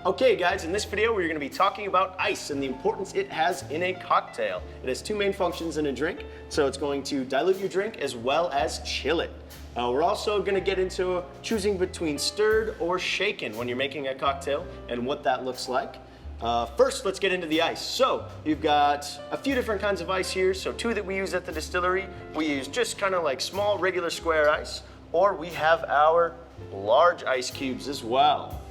Okay guys, in this video we're going to be talking about ice and the importance it has in a cocktail. It has two main functions in a drink, so it's going to dilute your drink as well as chill it. We're also going to get into choosing between stirred or shaken when you're making a cocktail and what that looks like. First, let's get into the ice. So, you've got a few different kinds of ice here. So two that we use at the distillery, we use just kind of like small regular square ice, or we have our large ice cubes as well.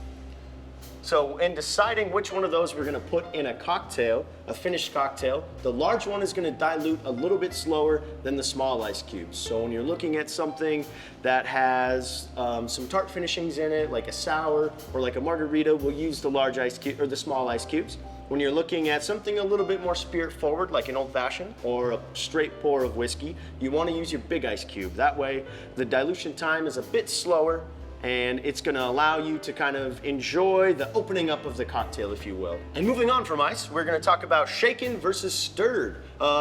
So in deciding which one of those we're gonna put in a cocktail, a finished cocktail, the large one is gonna dilute a little bit slower than the small ice cubes. So when you're looking at something that has some tart finishings in it, like a sour or like a margarita, we'll use the large ice cube or the small ice cubes. When you're looking at something a little bit more spirit forward, like an old fashioned or a straight pour of whiskey, you wanna use your big ice cube. That way the dilution time is a bit slower, and it's gonna allow you to kind of enjoy the opening up of the cocktail, if you will. And moving on from ice, we're gonna talk about shaken versus stirred.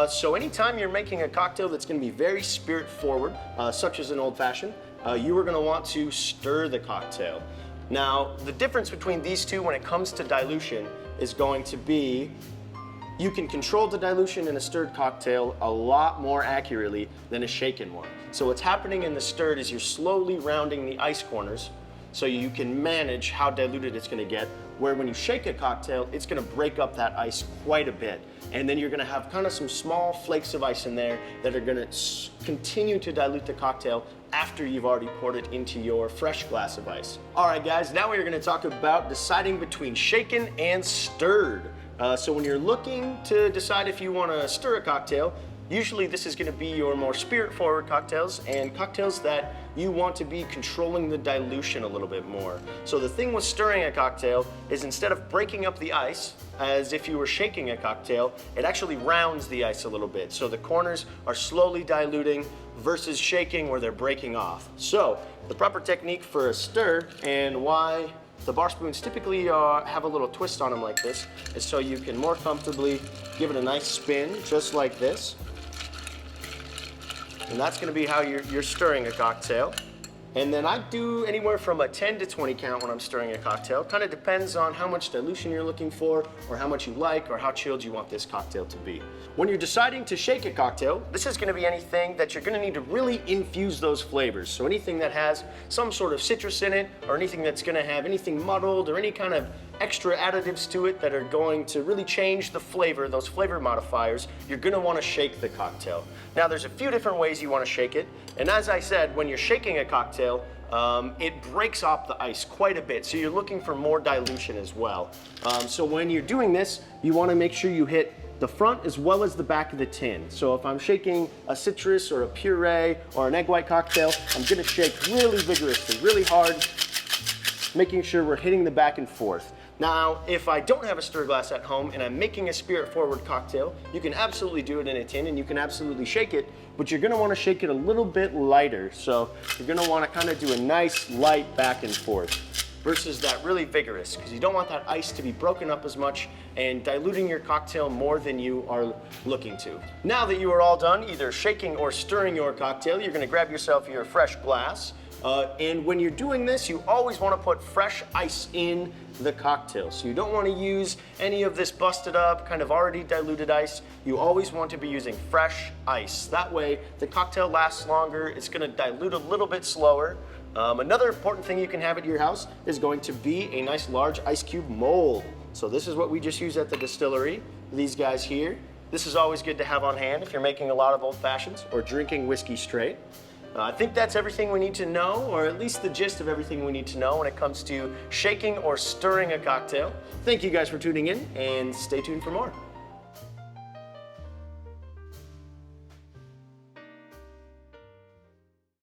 So anytime you're making a cocktail that's gonna be very spirit forward, such as an old fashioned, you are gonna want to stir the cocktail. Now, the difference between these two when it comes to dilution is going to be you can control the dilution in a stirred cocktail a lot more accurately than a shaken one. So what's happening in the stirred is you're slowly rounding the ice corners so you can manage how diluted it's gonna get, where when you shake a cocktail, it's gonna break up that ice quite a bit. And then you're gonna have kind of some small flakes of ice in there that are gonna continue to dilute the cocktail after you've already poured it into your fresh glass of ice. All right guys, now we're gonna talk about deciding between shaken and stirred. So when you're looking to decide if you want to stir a cocktail, usually this is going to be your more spirit-forward cocktails and cocktails that you want to be controlling the dilution a little bit more. So the thing with stirring a cocktail is instead of breaking up the ice, as if you were shaking a cocktail, it actually rounds the ice a little bit. So the corners are slowly diluting versus shaking where they're breaking off. So the proper technique for a stir and why the bar spoons typically have a little twist on them like this, is so you can more comfortably give it a nice spin, just like this. And that's gonna be how you're stirring a cocktail. And then I do anywhere from a 10 to 20 count when I'm stirring a cocktail. Kind of depends on how much dilution you're looking for, or how much you like, or how chilled you want this cocktail to be. When you're deciding to shake a cocktail, this is gonna be anything that you're gonna need to really infuse those flavors. So anything that has some sort of citrus in it, or anything that's gonna have anything muddled, or any kind of extra additives to it that are going to really change the flavor, those flavor modifiers, you're gonna wanna shake the cocktail. Now there's a few different ways you wanna shake it, and as I said, when you're shaking a cocktail, it breaks off the ice quite a bit, so you're looking for more dilution as well. So when you're doing this, you wanna make sure you hit the front as well as the back of the tin. So if I'm shaking a citrus or a puree or an egg white cocktail, I'm gonna shake really vigorously, really hard, making sure we're hitting the back and forth. Now, if I don't have a stir glass at home and I'm making a spirit forward cocktail, you can absolutely do it in a tin and you can absolutely shake it, but you're gonna wanna shake it a little bit lighter. So you're gonna wanna kind of do a nice light back and forth versus that really vigorous, because you don't want that ice to be broken up as much and diluting your cocktail more than you are looking to. Now that you are all done either shaking or stirring your cocktail, you're gonna grab yourself your fresh glass. And when you're doing this, you always want to put fresh ice in the cocktail. So you don't want to use any of this busted up, kind of already diluted ice. You always want to be using fresh ice. That way, the cocktail lasts longer. It's going to dilute a little bit slower. Another important thing you can have at your house is going to be a nice large ice cube mold. So this is what we just use at the distillery. These guys here. This is always good to have on hand if you're making a lot of old fashions or drinking whiskey straight. I think that's everything we need to know, or at least the gist of everything we need to know when it comes to shaking or stirring a cocktail. Thank you guys for tuning in, and stay tuned for more.